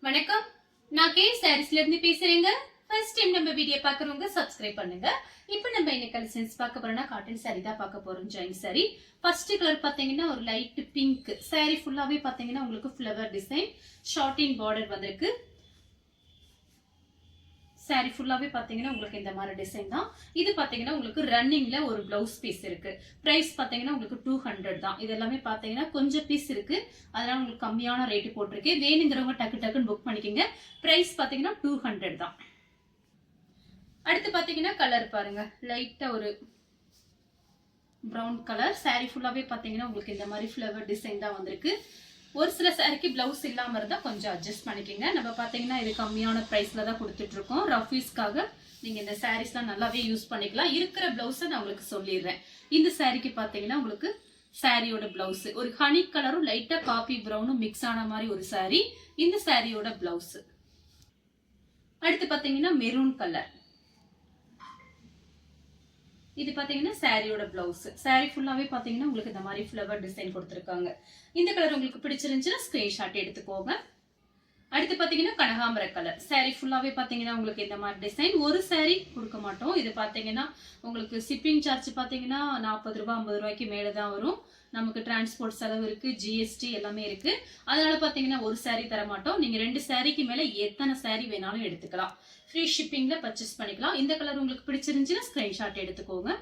வணக்கம். நான் கே சாரீஸ்ல இருந்து பேசுறேங்க. ஃபர்ஸ்ட் டைம் நம்ம வீடியோ பாக்குறவங்க சப்ஸ்கிரைப் பண்ணுங்க. இப்போ நம்ம என்ன கலெக்ஷன்ஸ் பார்க்க போறோம்னா காட்டன் saree தான் பார்க்க போறோம். Join saree. ஃபர்ஸ்ட் கலர் பாத்தீங்கன்னா ஒரு லைட் பிங்க். saree ஃபுல்லாவே பாத்தீங்கன்னா உங்களுக்கு ஃப்ளவர் டிசைன், ஷார்ட்டின் பார்டர் வந்திருக்கு. saree ஃபுல்லாவே பாத்தீங்கன்னா உங்களுக்கு இந்த மாதிரி டிசைன் தான். இது பாத்தீங்கன்னா உங்களுக்கு ரன்னிங்ல ஒரு பிளவுஸ் பீஸ் இருக்கு. பிரைஸ் பாத்தீங்கன்னா உங்களுக்கு 200 தான். இது எல்லாமே பாத்தீங்கன்னா கொஞ்சம் பீஸ் இருக்கு. அதனால உங்களுக்கு கம்மியான ரேட் போட்டிருக்கேன். வேணுங்கிறவங்க டக்கு டக்குன்னு புக் பண்ணிக்கங்க. பிரைஸ் பாத்தீங்கன்னா 200 தான். அடுத்து பாத்தீங்கன்னா கலர் பாருங்க. லைட்டா ஒரு பிரவுன் கலர். saree ஃபுல்லாவே பாத்தீங்கன்னா உங்களுக்கு இந்த மாதிரி ஃப்ளவர் டிசைன் தான் வந்திருக்கு. ஒரு சில சாரிக்கு பிளவுஸ் இல்லாம இருந்தா கொஞ்சம் அட்ஜஸ்ட் பண்ணிக்கங்க. நம்ம பாத்தீங்கன்னா இது கம்மியான பிரைஸ்ல தான் கொடுத்துட்டு இருக்கோம். ரஃபீஸ்க்காக நீங்க இந்த சாரீஸ்லாம் நல்லாவே யூஸ் பண்ணிக்கலாம். இருக்கிற பிளவுஸை நான் உங்களுக்கு சொல்லிடுறேன். இந்த சாரிக்கு பாத்தீங்கன்னா உங்களுக்கு சாரியோட பிளவுஸ் ஒரு ஹனி கலரும் லைட்டா காபி பிரவுனும் மிக்ஸ் ஆன மாதிரி ஒரு சாரி. இந்த சாரியோட பிளவுஸ். அடுத்து பாத்தீங்கன்னா மெரூன் கலர். இது பாத்தீங்கன்னா சாரியோட பிளவுஸ். சாரி ஃபுல்லாவே பாத்தீங்கன்னா உங்களுக்கு இந்த மாதிரி ஃப்ளவர் டிசைன் கொடுத்திருக்காங்க. இந்த கலர் உங்களுக்கு பிடிச்சிருந்துச்சுன்னா ஸ்கிரீன்ஷாட் எடுத்துக்கோங்க. அடுத்து பாத்தீங்கன்னா கனகாம்பர கலர். சாரி ஃபுல்லாவே பாத்தீங்கன்னா உங்களுக்கு இந்த மாதிரி டிசைன். ஒரு சாரி கொடுக்க மாட்டோம். இது பாத்தீங்கன்னா உங்களுக்கு ஷிப்பிங் சார்ஜ் பாத்தீங்கன்னா 40 ரூபாய் 50 ரூபாய்க்கு மேலதான் வரும். நமக்கு டிரான்ஸ்போர்ட் செலவு இருக்கு, ஜிஎஸ்டி எல்லாமே இருக்கு. அதனால பாத்தீங்கன்னா ஒரு சாரி தர மாட்டோம். நீங்க 2 சாரிக்கு மேல எத்தனை சாரி வேணாலும் எடுத்துக்கலாம். ஃப்ரீ ஷிப்பிங்ல பர்ச்சேஸ் பண்ணிக்கலாம். இந்த கலர் உங்களுக்கு பிடிச்சிருந்துச்சுன்னா ஸ்கிரீன்ஷாட் எடுத்துக்கோங்க.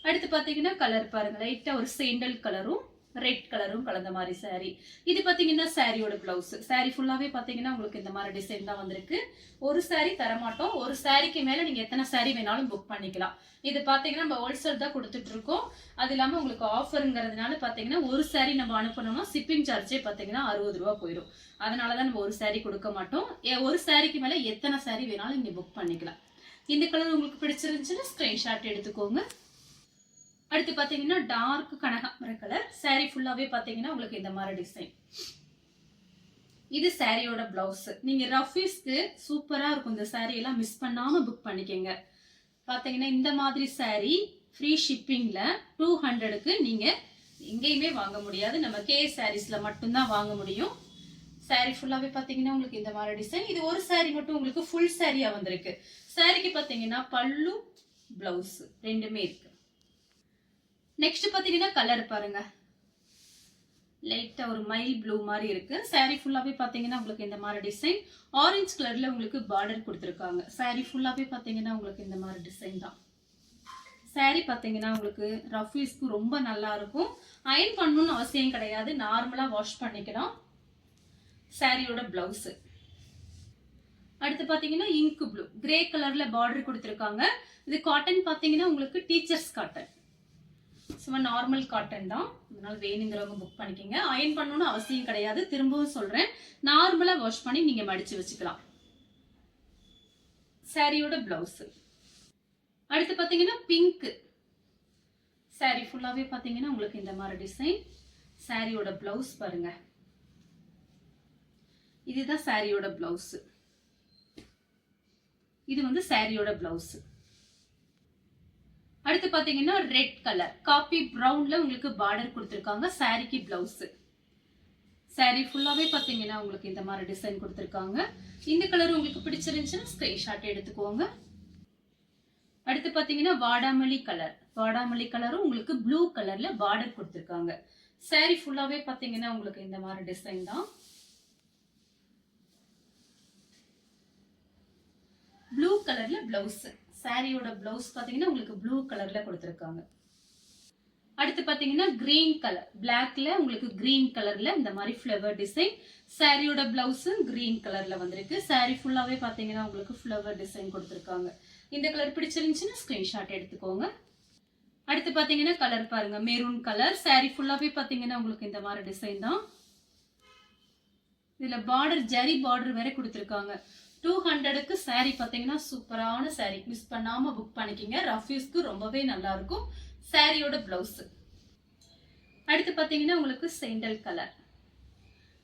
அடுத்து பாத்தீங்கன்னா கலர் பாருங்க. லைட்டா ஒரு சேண்டல் கலரும் ரெட் கலரும் கலந்த மாதிரி சாரி. இது பாத்தீங்கன்னா சாரியோட பிளவுஸ். சாரி ஃபுல்லாவே பாத்தீங்கன்னா உங்களுக்கு இந்த மாதிரி டிசைன் தான் வந்திருக்கு. ஒரு சாரி தரமாட்டோம். ஒரு சாரிக்கு மேல நீங்க எத்தனை சாரி வேணாலும் புக் பண்ணிக்கலாம். இது பாத்தீங்கன்னா நம்ம ஹோல்சேல் தான் கொடுத்துட்டு இருக்கோம். அது இல்லாம உங்களுக்கு ஆஃபருங்கிறதுனால பாத்தீங்கன்னா ஒரு சாரி நம்ம அனுப்பணும்னா ஷிப்பிங் சார்ஜே பாத்தீங்கன்னா 60 ரூபாய் போயிடும். அதனாலதான் நம்ம ஒரு சாரி கொடுக்க மாட்டோம். ஒரு சாரிக்கு மேல எத்தனை சாரி வேணாலும் நீங்க புக் பண்ணிக்கலாம். இந்த கலர் உங்களுக்கு பிடிச்சிருந்துச்சுன்னா ஸ்கிரீன்ஷாட் எடுத்துக்கோங்க. அடுத்து பாத்தீங்கன்னா டார்க் கனகாம்பர கலர். saree ஃபுல்லாவே பாத்தீங்கன்னா உங்களுக்கு இந்த மாதிரி டிசைன். இது சாரியோட பிளவுஸ். நீங்க ரஃபீஸ்க்கு சூப்பரா இருக்கும். இந்த saree எல்லாம் மிஸ் பண்ணாம புக் பண்ணிக்கங்க. பாத்தீங்கன்னா இந்த மாதிரி saree ஃப்ரீ ஷிப்பிங்ல 200க்கு நீங்க எங்கேயுமே வாங்க முடியாது. நம்ம கே சாரீஸ்ல மட்டும்தான் வாங்க முடியும். saree ஃபுல்லாவே பாத்தீங்கன்னா உங்களுக்கு இந்த மாதிரி டிசைன். இது ஒரு saree மட்டும் உங்களுக்கு ஃபுல் சாரியா வந்திருக்கு. சாரிக்கு பாத்தீங்கன்னா பல்லு பிளவுஸ் ரெண்டுமே இருக்கு. நெக்ஸ்ட் பாத்தீங்கன்னா கலர் பாருங்க. லைட்டா ஒரு மைல் ப்ளூ மாதிரி இருக்கு. saree ஃபுல்லாவே பாத்தீங்கன்னா உங்களுக்கு இந்த மாதிரி டிசைன். ஆரஞ்சு கலர்ல உங்களுக்கு பார்டர் கொடுத்திருக்காங்க. saree ஃபுல்லாவே பாத்தீங்கன்னா உங்களுக்கு இந்த மாதிரி டிசைன் தான். saree பாத்தீங்கன்னா உங்களுக்கு ரஃபீஸ்க்கு ரொம்ப நல்லா இருக்கும். அயன் பண்ணணும்னு அவசியம் கிடையாது. நார்மலா வாஷ் பண்ணிக்கலாம். சாரியோட பிளவுஸ். அடுத்து பாத்தீங்கன்னா இங்க் ப்ளூ கிரே கலர்ல பார்டர் கொடுத்திருக்காங்க. இது காட்டன் பாத்தீங்கன்னா உங்களுக்கு டீச்சர்ஸ் காட்டன். சும்மா நார்மல் காட்டன் தான். அதனால வேணுங்கிறவங்க புக் பண்ணிக்கங்க. அயன் பண்ணணும்னு அவசியம் கிடையாது. திரும்பவும் சொல்றேன், நார்மலா வாஷ் பண்ணி நீங்க மடிச்சு வச்சுக்கலாம். சாரியோட பிளவுஸ். அடுத்து பாத்தீங்கன்னா பிங்க். சாரி ஃபுல்லாவே பாத்தீங்கன்னா உங்களுக்கு இந்த மாதிரி டிசைன். சாரியோட பிளவுஸ் பாருங்க. இதுதான் சாரியோட பிளவுஸ். இது வந்து சாரியோட பிளவுஸ். அடுத்து பாத்தீங்கன்னா ரெட் கலர் காபி பிரவுன்ல உங்களுக்கு பார்டர் கொடுத்திருக்காங்க. சாரிக்கு பிளவுஸ். சாரி ஃபுல்லாவே பாத்தீங்கன்னா உங்களுக்கு இந்த மாதிரி டிசைன் கொடுத்திருக்காங்க. இந்த கலர் உங்களுக்கு பிடிச்சிருந்துச்சுன்னா ஸ்கிரீன்ஷாட் எடுத்துக்கோங்க. அடுத்து பாத்தீங்கன்னா வாடாமல்லி கலர். வாடாமல்லி கலரும் உங்களுக்கு ப்ளூ கலர்ல பார்டர் கொடுத்திருக்காங்க. சாரி ஃபுல்லாவே பாத்தீங்கன்னா உங்களுக்கு இந்த மாதிரி டிசைன் தான். ப்ளூ கலர்ல பிளவுஸ். சாரியோட பிளவுஸ் பாத்தீங்கன்னா உங்களுக்கு ப்ளூ கலர்ல கொடுத்திருக்காங்க. அடுத்து பாத்தீங்கன்னா கிரீன் கலர். பிளாக்ல உங்களுக்கு கிரீன் கலர்ல இந்த மாதிரி ஃப்ளவர் டிசைன். சாரியோட பிளவுஸ் கிரீன் கலர்ல வந்திருக்கு. சாரி ஃபுல்லாவே பாத்தீங்கன்னா உங்களுக்கு ஃப்ளவர் டிசைன் கொடுத்திருக்காங்க. இந்த கலர் பிடிச்சிருந்துச்சுன்னா ஸ்கிரீன்ஷாட் எடுத்துக்கோங்க. அடுத்து பாத்தீங்கன்னா கலர் பாருங்க. Maroon colour. சாரி ஃபுல்லாவே பாத்தீங்கன்னா உங்களுக்கு இந்த மாதிரி டிசைன் தான். இதுல பார்டர் ஜரி பார்டர் வேற கொடுத்திருக்காங்க. 200க்கு saree பாத்தீங்கன்னா சூப்பரான saree. மிஸ் பண்ணாம புக் பண்ணிக்கங்க. ரஃபீஸ்க்கு ரொம்பவே நல்லா இருக்கும். சாரியோட பிளவுஸ். அடுத்து பாத்தீங்கன்னா உங்களுக்கு சேண்டல் கலர்.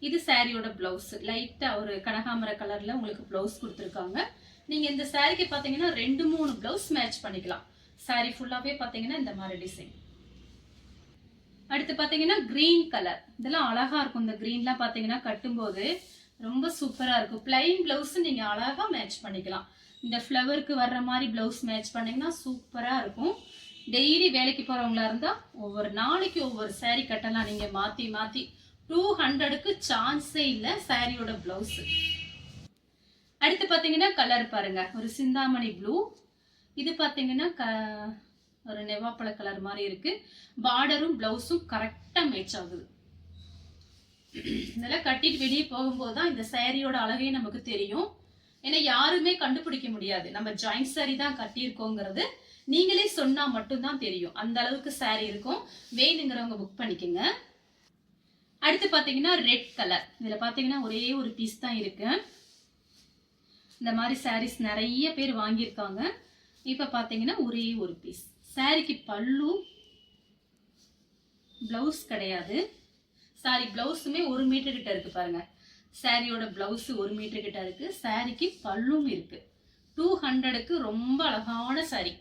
இது சாரியோட பிளவுஸ். லைட்டா ஒரு கனகாம்பர கலர்ல உங்களுக்கு பிளவுஸ் கொடுத்திருக்காங்க. நீங்க இந்த சாரிக்கு பாத்தீங்கன்னா 2-3 பிளவுஸ் மேட்ச் பண்ணிக்கலாம். saree ஃபுல்லாவே பாத்தீங்கன்னா இந்த மாதிரி டிசைன். அடுத்து பாத்தீங்கன்னா கிரீன் கலர். இதெல்லாம் அழகா இருக்கும். இந்த கிரீன்லாம் பாத்தீங்கன்னா கட்டும்போது ரொம்ப சூப்பரா இருக்கும். பிளைன் பிளவுஸ் நீங்க அழகா மேட்ச் பண்ணிக்கலாம். இந்த ஃப்ளவருக்கு வர்ற மாதிரி பிளவுஸ் மேட்ச் பண்ணீங்கன்னா சூப்பரா இருக்கும். டெய்லி வேலைக்கு போறவங்களா இருந்தா ஒவ்வொரு நாளைக்கு ஒவ்வொரு saree கட்டலாம். நீங்க மாத்தி மாத்தி 200க்கு சான்ஸே இல்ல சாரியோட பிளவுஸ். அடுத்து பாத்தீங்கன்னா கலர் பாருங்க, ஒரு சிந்தாமணி ப்ளூ. இது பாத்தீங்கன்னா ஒரு நெவாப்பழ கலர் மாதிரி இருக்கு. பார்டரும் பிளவுஸும் கரெக்டா மேட்ச் ஆகுது. இதெல்லாம் கட்டிட்டு வெளியே போகும்போது தான் இந்த சாரியோட அழகே நமக்கு தெரியும். ஏன்னா யாருமே கண்டுபிடிக்க முடியாது நம்ம ஜாயிண்ட் சாரி தான் கட்டியிருக்கோங்கிறது. நீங்களே சொன்னா மட்டும்தான் தெரியும். அந்த அளவுக்கு சாரி இருக்கும். வேணுங்கிறவங்க புக் பண்ணிக்கோங்க. அடுத்து பாத்தீங்கன்னா ரெட் கலர். இதுல பாத்தீங்கன்னா ஒரே ஒரு பீஸ் தான் இருக்கு. இந்த மாதிரி சாரீஸ் நிறைய பேர் வாங்கியிருக்காங்க. இப்ப பாத்தீங்கன்னா ஒரே ஒரு பீஸ். சாரிக்கு பல்லு, பிளவுஸ் கிடையாது. சாரி பிளவுஸுமே 1 மீட்டர் கிட்ட இருக்கு பாருங்க. சாரியோட பிளவுஸ் 1 மீட்டர் கிட்ட இருக்கு. சாரிக்கு பல்லும் இருக்கு. 200க்கு ரொம்ப அழகான சாரி.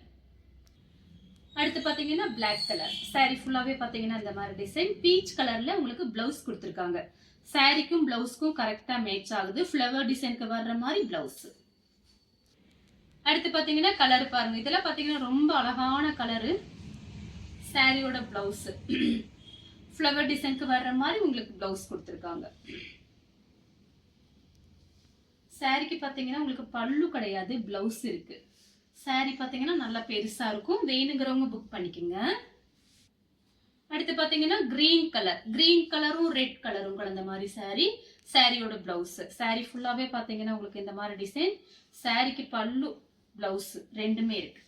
அடுத்து பாத்தீங்கன்னா பிளாக் கலர். சாரி ஃபுல்லாவே பாத்தீங்கன்னா இந்த மாதிரி டிசைன். பீச் கலர்ல உங்களுக்கு பிளவுஸ் கொடுத்துருக்காங்க. சாரிக்கும் பிளவுஸ்க்கும் கரெக்டா மேட்ச் ஆகுது. ஃப்ளவர் டிசைனுக்கு வர்ற மாதிரி பிளவுஸ். அடுத்து பாத்தீங்கன்னா கலர் பாருங்க. இதெல்லாம் பாத்தீங்கன்னா ரொம்ப அழகான கலரு. சாரியோட பிளவுஸ் ஃப்ளவர் டிசைனுக்கு வர்ற மாதிரி உங்களுக்கு பிளவுஸ் கொடுத்துருக்காங்க. சாரிக்கு பாத்தீங்கன்னா உங்களுக்கு பல்லு கிடையாது, பிளவுஸ் இருக்கு. சாரி பாத்தீங்கன்னா நல்லா பெருசா இருக்கும். வேணுங்கிறவங்க புக் பண்ணிக்கோங்க. அடுத்து பாத்தீங்கன்னா கிரீன் கலர். கிரீன் கலரும் ரெட் கலரும் கலந்த மாதிரி சாரி. சாரியோட பிளவுஸ். சாரி ஃபுல்லாவே பாத்தீங்கன்னா உங்களுக்கு இந்த மாதிரி டிசைன். சாரிக்கு பல்லு, பிளவுஸ் ரெண்டுமே இருக்கு.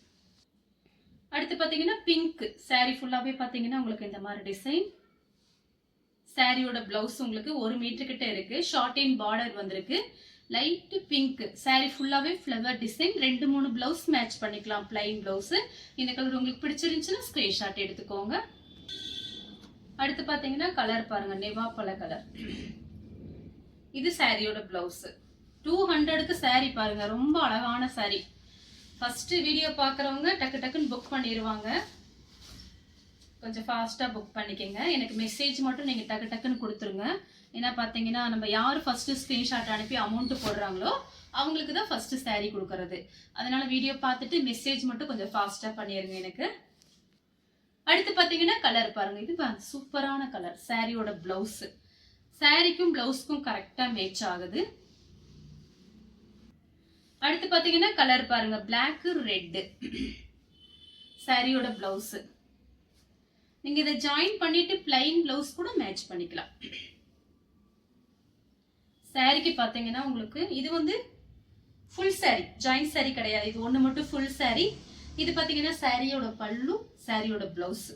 அடுத்து பாத்தீங்கன்னா பிங்க். சாரி ஃபுல்லாவே பாத்தீங்கன்னா உங்களுக்கு இந்த மாதிரி டிசைன். சாரியோட பிளவுஸ் உங்களுக்கு 1 மீட்டர் கிட்ட இருக்கு. ஷார்ட் அண்ட் பார்டர் வந்திருக்கு. Light pink. சாரி ஃபுல்லாவே ஃப்ளவர் டிசைன். 2-3 பிளவுஸ் மேட்ச் பண்ணிக்கலாம். Plain blouse. இந்த கலர் உங்களுக்கு பிடிச்சிருந்துச்சுன்னா ஸ்கிரீன்ஷாட் எடுத்துக்கோங்க. அடுத்து பாத்தீங்கன்னா கலர் பாருங்க, நெவாப்பழ கலர். இது சாரியோட பிளவுஸ். 200க்கு சாரி பாருங்க, ரொம்ப அழகான சாரி. ஃபர்ஸ்ட் வீடியோ பாக்குறவங்க டக்கு டக்குன்னு புக் பண்ணிடுவாங்க. கொஞ்சம் ஃபாஸ்டா புக் பண்ணிக்கங்க. எனக்கு மெசேஜ் மட்டும் நீங்க டக்கு டக்குன்னு கொடுத்துருங்க. ஏன்னா பாத்தீங்கன்னா நம்ம யார் ஃபர்ஸ்ட் ஸ்கிரீன்ஷாட் அனுப்பி அமௌண்ட் போடுறாங்களோ அவங்களுக்கு தான் ஃபர்ஸ்ட் சாரி கொடுக்கறது. அதனால வீடியோ பார்த்துட்டு மெசேஜ் மட்டும் கொஞ்சம் ஃபாஸ்டா பண்ணிருங்க எனக்கு. அடுத்து பாத்தீங்கன்னா கலர் பாருங்க. இது சூப்பரான கலர். சாரியோட பிளவுஸ். சாரிக்கும் பிளவுஸ்க்கும் கரெக்டா மேட்ச் ஆகுது. அடுத்து பாத்தீங்கன்னா கலர் பாருங்க, பிளாக் ரெட். சாரியோட பிளவுஸ். நீங்க இதை ஜாயின் பண்ணிட்டு பிளைன் பிளவுஸ் கூட மேட்ச் பண்ணிக்கலாம். சாரிக்கு பாத்தீங்கன்னா உங்களுக்கு இது வந்து ஃபுல் சாரி, ஜாயின் சாரி கிடையாது. இது ஒண்ணு மட்டும் ஃபுல் சாரி. இது பாத்தீங்கன்னா சாரியோட பல்லு, சாரியோட பிளவுஸ்.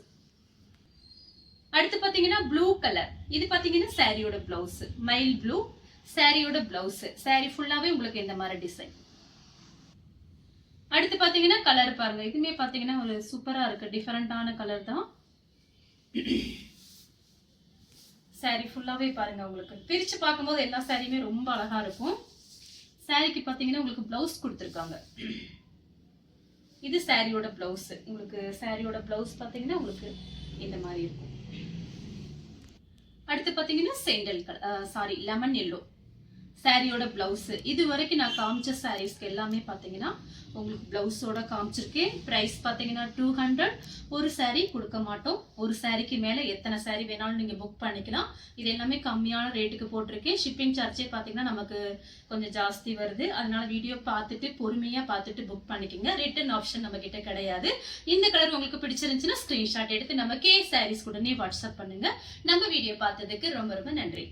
அடுத்து பாத்தீங்கன்னா ப்ளூ கலர். இது பாத்தீங்கன்னா சாரியோட பிளவுஸ். Mile blue. சாரியோட பிளவுஸ். சாரி ஃபுல்லாவே உங்களுக்கு இந்த மாதிரி டிசைன். அடுத்து பாத்தீங்கன்னா கலர் பாருங்க. இதுமே பாத்தீங்கன்னா ஒரு சூப்பரா இருக்கு. டிஃபரெண்டான கலர் தான். சாரி ஃபுல்லாவே பாருங்க. உங்களுக்கு பிரிச்சு பார்க்கும்போது எல்லா சாரியுமே ரொம்ப அழகா இருக்கும். சாரிக்கு பாத்தீங்கன்னா உங்களுக்கு பிளவுஸ் கொடுத்துருக்காங்க. இது சாரியோட பிளவுஸ். உங்களுக்கு சாரியோட பிளவுஸ் பாத்தீங்கன்னா உங்களுக்கு இந்த மாதிரி இருக்கும். அடுத்து பாத்தீங்கன்னா செண்டல் கலர், லெமன் எல்லோ. சாரியோட பிளவுஸ். இது வரைக்கும் நான் காமிச்ச சாரீஸ்க்கு எல்லாமே பாத்தீங்கன்னா உங்களுக்கு பிளவுஸோட காமிச்சிருக்கேன். பிரைஸ் பாத்தீங்கன்னா 200. ஒரு சாரி கொடுக்க மாட்டோம். ஒரு சாரிக்கு மேல எத்தனை சாரி வேணாலும் நீங்க புக் பண்ணிக்கலாம். இது எல்லாமே கம்மியான ரேட்டுக்கு போட்டிருக்கேன். ஷிப்பிங் சார்ஜே பாத்தீங்கன்னா நமக்கு கொஞ்சம் ஜாஸ்தி வருது. அதனால வீடியோ பார்த்துட்டு பொறுமையா பார்த்துட்டு புக் பண்ணிக்கோங்க. ரிட்டர்ன் ஆப்ஷன் நம்ம கிட்ட கிடையாது. இந்த கலர் உங்களுக்கு பிடிச்சிருந்துச்சுன்னா ஸ்கிரீன்ஷாட் எடுத்து நமக்கே சாரீஸ் உடனே வாட்ஸ்அப் பண்ணுங்க. நம்ம வீடியோ பார்த்ததுக்கு ரொம்ப ரொம்ப நன்றி.